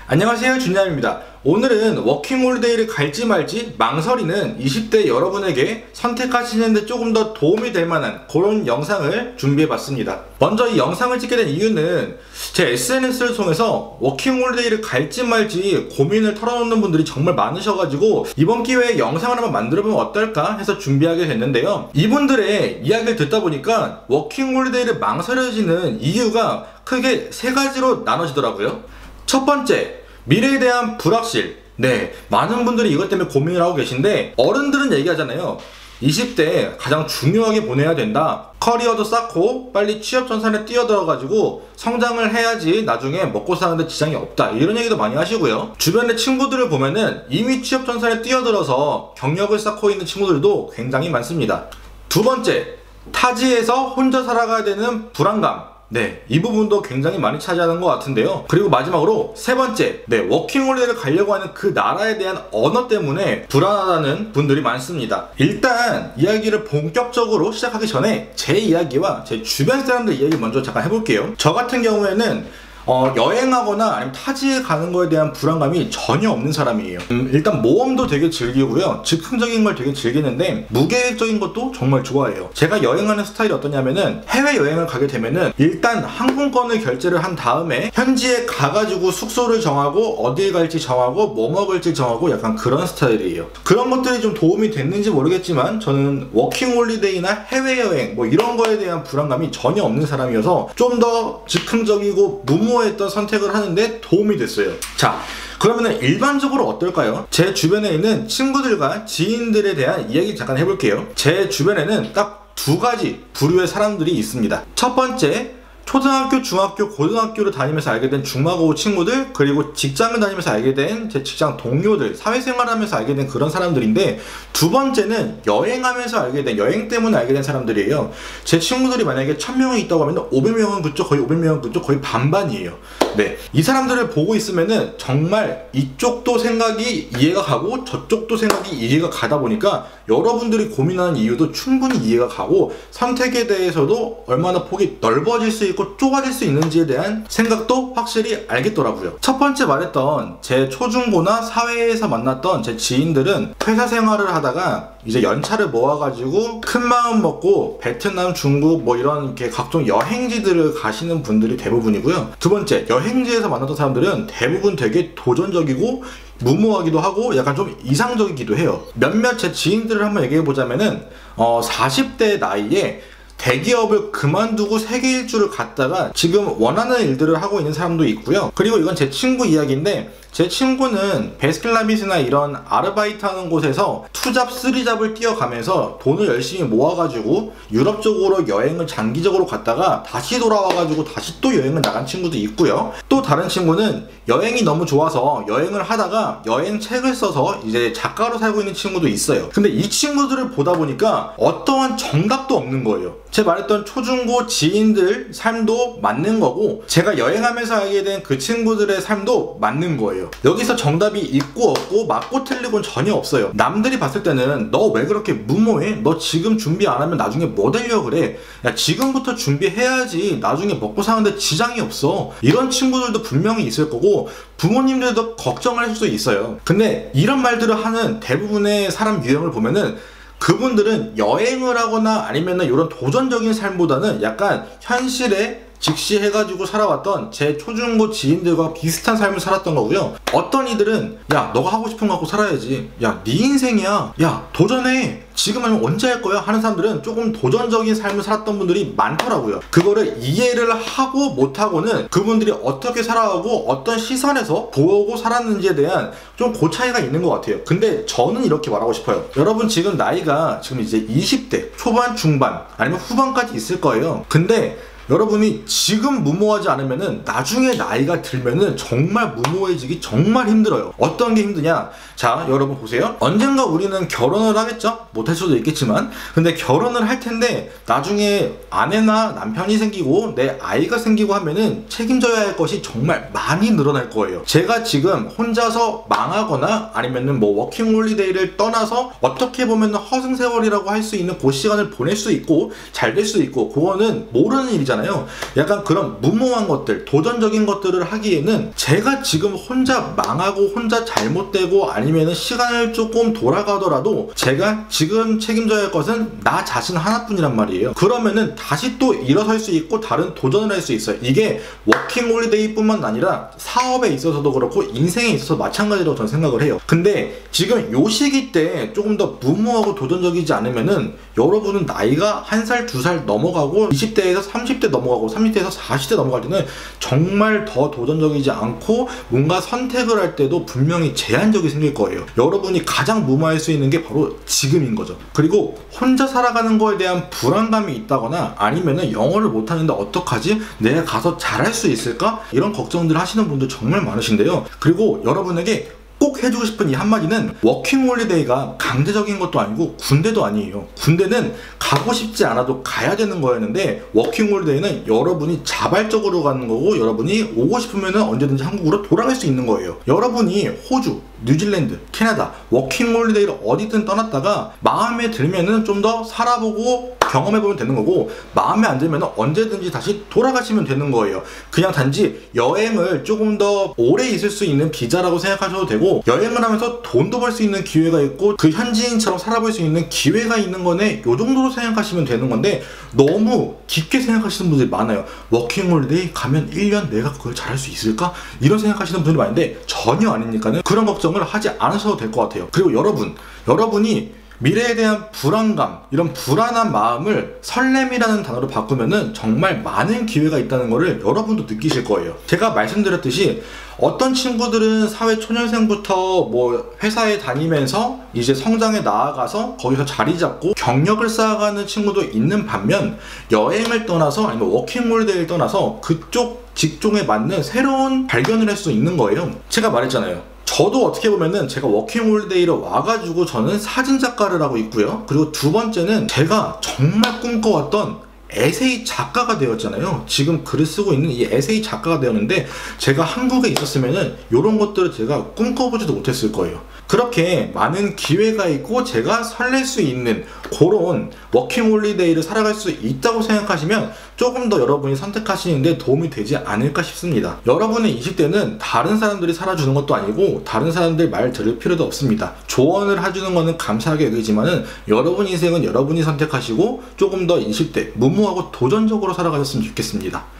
안녕하세요, 준야입니다. 오늘은 워킹홀리데이를 갈지 말지 망설이는 20대 여러분에게 선택하시는데 조금 더 도움이 될 만한 그런 영상을 준비해봤습니다. 먼저 이 영상을 찍게 된 이유는 제 SNS를 통해서 워킹홀리데이를 갈지 말지 고민을 털어놓는 분들이 정말 많으셔가지고 이번 기회에 영상을 한번 만들어보면 어떨까 해서 준비하게 됐는데요. 이분들의 이야기를 듣다 보니까 워킹홀리데이를 망설여지는 이유가 크게 세 가지로 나눠지더라고요. 첫 번째, 미래에 대한 불확실. 네, 많은 분들이 이것 때문에 고민을 하고 계신데 어른들은 얘기하잖아요. 20대에 가장 중요하게 보내야 된다. 커리어도 쌓고 빨리 취업 전선에 뛰어들어가지고 성장을 해야지 나중에 먹고 사는데 지장이 없다. 이런 얘기도 많이 하시고요. 주변의 친구들을 보면은 이미 취업 전선에 뛰어들어서 경력을 쌓고 있는 친구들도 굉장히 많습니다. 두 번째, 타지에서 혼자 살아가야 되는 불안감. 네, 이 부분도 굉장히 많이 차지하는 것 같은데요. 그리고 마지막으로 세 번째, 워킹홀리데이를 가려고 하는 그 나라에 대한 언어 때문에 불안하다는 분들이 많습니다. 일단 이야기를 본격적으로 시작하기 전에 제 이야기와 제 주변 사람들 이야기 먼저 잠깐 해볼게요. 저 같은 경우에는 여행하거나 아니면 타지에 가는 거에 대한 불안감이 전혀 없는 사람이에요. 일단 모험도 되게 즐기고요. 즉흥적인 걸 되게 즐기는데 무계획적인 것도 정말 좋아해요. 제가 여행하는 스타일이 어떠냐면은 해외여행을 가게 되면은 일단 항공권을 결제를 한 다음에 현지에 가가지고 숙소를 정하고 어디에 갈지 정하고 뭐 먹을지 정하고 약간 그런 스타일이에요. 그런 것들이 좀 도움이 됐는지 모르겠지만 저는 워킹홀리데이나 해외여행 뭐 이런 거에 대한 불안감이 전혀 없는 사람이어서 좀 더 즉흥적이고 무모했던 선택을 하는데 도움이 됐어요. 자, 그러면은 일반적으로 어떨까요? 제 주변에 있는 친구들과 지인들에 대한 이야기 잠깐 해볼게요. 제 주변에는 딱 두 가지 부류의 사람들이 있습니다. 첫 번째, 초등학교, 중학교, 고등학교를 다니면서 알게 된 중마고 친구들, 그리고 직장을 다니면서 알게 된 제 직장 동료들, 사회생활을 하면서 알게 된 그런 사람들인데, 두 번째는 여행하면서 알게 된, 여행 때문에 알게 된 사람들이에요. 제 친구들이 만약에 1000명이 있다고 하면 500명은 그쪽, 거의 500명은 그쪽, 거의 반반이에요. 네, 이 사람들을 보고 있으면은 정말 이쪽도 생각이 이해가 가고 저쪽도 생각이 이해가 가다 보니까 여러분들이 고민하는 이유도 충분히 이해가 가고 선택에 대해서도 얼마나 폭이 넓어질 수 있고 좁아질 수 있는지에 대한 생각도 확실히 알겠더라고요. 첫 번째 말했던 제 초중고나 사회에서 만났던 제 지인들은 회사 생활을 하다가 이제 연차를 모아가지고 큰 마음 먹고 베트남, 중국 뭐 이런 이렇게 각종 여행지들을 가시는 분들이 대부분이고요. 두 번째, 여행지에서 만났던 사람들은 대부분 되게 도전적이고 무모하기도 하고 약간 좀 이상적이기도 해요. 몇몇 제 지인들을 한번 얘기해보자면은 40대 나이에 대기업을 그만두고 세계 일주를 갔다가 지금 원하는 일들을 하고 있는 사람도 있고요. 그리고 이건 제 친구 이야기인데 제 친구는 베스킨라빈스나 이런 아르바이트 하는 곳에서 2잡, 3잡을 뛰어가면서 돈을 열심히 모아가지고 유럽 쪽으로 여행을 장기적으로 갔다가 다시 돌아와가지고 다시 또 여행을 나간 친구도 있고요. 또 다른 친구는 여행이 너무 좋아서 여행을 하다가 여행책을 써서 이제 작가로 살고 있는 친구도 있어요. 근데 이 친구들을 보다 보니까 어떠한 정답도 없는 거예요. 제가 말했던 초중고 지인들 삶도 맞는 거고 제가 여행하면서 알게 된 그 친구들의 삶도 맞는 거예요. 여기서 정답이 있고 없고 맞고 틀리고는 전혀 없어요. 남들이 봤을 때는 너 왜 그렇게 무모해? 너 지금 준비 안 하면 나중에 뭐 되려고 그래? 야, 지금부터 준비해야지 나중에 먹고 사는데 지장이 없어. 이런 친구들도 분명히 있을 거고 부모님들도 걱정을 할 수도 있어요. 근데 이런 말들을 하는 대부분의 사람 유형을 보면은 그분들은 여행을 하거나 아니면은 이런 도전적인 삶보다는 약간 현실에 직시해가지고 살아왔던 제 초중고 지인들과 비슷한 삶을 살았던 거고요. 어떤 이들은 야, 너가 하고 싶은 거 갖고 살아야지. 야, 네 인생이야. 야, 도전해. 지금 아니면 언제 할 거야? 하는 사람들은 조금 도전적인 삶을 살았던 분들이 많더라고요. 그거를 이해를 하고 못하고는 그분들이 어떻게 살아가고 어떤 시선에서 보고 살았는지에 대한 좀 그 차이가 있는 것 같아요. 근데 저는 이렇게 말하고 싶어요. 여러분 지금 나이가 지금 이제 20대 초반, 중반 아니면 후반까지 있을 거예요. 근데 여러분이 지금 무모하지 않으면은 나중에 나이가 들면은 정말 무모해지기 정말 힘들어요. 어떤 게 힘드냐? 자, 여러분 보세요. 언젠가 우리는 결혼을 하겠죠? 못할 수도 있겠지만 근데 결혼을 할 텐데 나중에 아내나 남편이 생기고 내 아이가 생기고 하면은 책임져야 할 것이 정말 많이 늘어날 거예요. 제가 지금 혼자서 망하거나 아니면은 뭐 워킹홀리데이를 떠나서 어떻게 보면은 허송세월이라고 할 수 있는 그 시간을 보낼 수 있고 잘 될 수 있고 그거는 모르는 일이잖아요. 있잖아요. 약간 그런 무모한 것들, 도전적인 것들을 하기에는 제가 지금 혼자 망하고 혼자 잘못되고 아니면은 시간을 조금 돌아가더라도 제가 지금 책임져야 할 것은 나 자신 하나뿐이란 말이에요. 그러면은 다시 또 일어설 수 있고 다른 도전을 할 수 있어요. 이게 워킹홀리데이뿐만 아니라 사업에 있어서도 그렇고 인생에 있어서 마찬가지라고 저는 생각을 해요. 근데 지금 요 시기 때 조금 더 무모하고 도전적이지 않으면은 여러분은 나이가 1살, 2살 넘어가고 20대에서 30대 넘어가고 30대에서 40대 넘어갈 때는 정말 더 도전적이지 않고 뭔가 선택을 할 때도 분명히 제한적이 생길 거예요. 여러분이 가장 무모할 수 있는 게 바로 지금인 거죠. 그리고 혼자 살아가는 거에 대한 불안감이 있다거나 아니면은 영어를 못하는데 어떡하지? 내가 가서 잘할 수 있을까? 이런 걱정들 하시는 분들 정말 많으신데요. 그리고 여러분에게 꼭 해주고 싶은 이 한마디는 워킹홀리데이가 강제적인 것도 아니고 군대도 아니에요. 군대는 가고 싶지 않아도 가야 되는 거였는데 워킹홀리데이는 여러분이 자발적으로 가는 거고 여러분이 오고 싶으면 언제든지 한국으로 돌아갈 수 있는 거예요. 여러분이 호주, 뉴질랜드, 캐나다 워킹홀리데이를 어디든 떠났다가 마음에 들면은 좀 더 살아보고 경험해보면 되는 거고 마음에 안 들면 언제든지 다시 돌아가시면 되는 거예요. 그냥 단지 여행을 조금 더 오래 있을 수 있는 비자라고 생각하셔도 되고 여행을 하면서 돈도 벌 수 있는 기회가 있고 그 현지인처럼 살아볼 수 있는 기회가 있는 거네 요 정도로 생각하시면 되는 건데 너무 깊게 생각하시는 분들이 많아요. 워킹홀리데이 가면 1년 내가 그걸 잘할 수 있을까? 이런 생각하시는 분들이 많은데 전혀 아니니까는 그런 걱정을 하지 않으셔도 될 것 같아요. 그리고 여러분이 미래에 대한 불안감, 이런 불안한 마음을 설렘이라는 단어로 바꾸면은 정말 많은 기회가 있다는 거를 여러분도 느끼실 거예요. 제가 말씀드렸듯이 어떤 친구들은 사회 초년생부터 뭐 회사에 다니면서 이제 성장에 나아가서 거기서 자리 잡고 경력을 쌓아가는 친구도 있는 반면 여행을 떠나서 아니면 워킹홀리데이를 떠나서 그쪽 직종에 맞는 새로운 발견을 할 수 있는 거예요. 제가 말했잖아요. 저도 어떻게 보면은 제가 워킹홀리데이로 와가지고 저는 사진작가를 하고 있고요. 그리고 두 번째는 제가 정말 꿈꿔왔던 에세이 작가가 되었잖아요. 지금 글을 쓰고 있는 이 에세이 작가가 되었는데 제가 한국에 있었으면은 이런 것들을 제가 꿈꿔보지도 못했을 거예요. 그렇게 많은 기회가 있고 제가 설렐 수 있는 그런 워킹홀리데이를 살아갈 수 있다고 생각하시면 조금 더 여러분이 선택하시는데 도움이 되지 않을까 싶습니다. 여러분의 20대는 다른 사람들이 살아주는 것도 아니고 다른 사람들 말 들을 필요도 없습니다. 조언을 해주는 거는 감사하게 여기지만은 여러분 인생은 여러분이 선택하시고 조금 더 20대 무모하고 도전적으로 살아가셨으면 좋겠습니다.